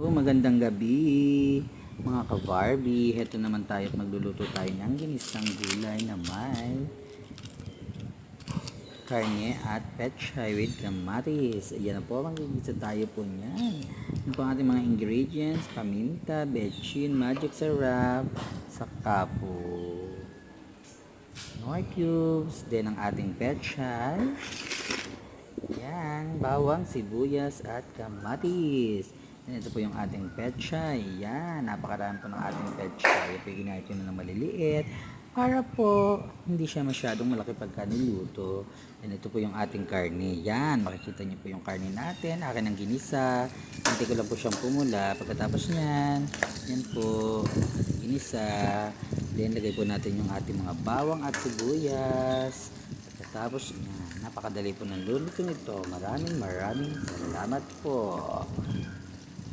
Magandang gabi mga ka-Barbie. Heto naman tayo at magluluto tayo ng ginisang gulay na may karne at pechay with kamatis. Ayan na po, magigisa tayo po niyan. Ano po ang ating mga ingredients? Paminta, bechin, magic sarap, saka po Knorr cubes, then ang ating pechay. Yan, bawang, sibuyas at kamatis. Yan, ito po yung ating pechay. Yan, napakarami po ng ating pechay. Ipiginahin nyo na ng maliliit para po hindi siya masyadong malaki pagka niluto. Yan, ito po yung ating karne. Yan, makikita nyo po yung karne natin. Akin ang ginisa. Hintay ko lang po siyang pumula. Pagkatapos nyan, yan po, ginisa. Then, lagay po natin yung ating mga bawang at sibuyas. Pagkatapos, yan, napakadali po ng luluto nito. Maraming salamat po.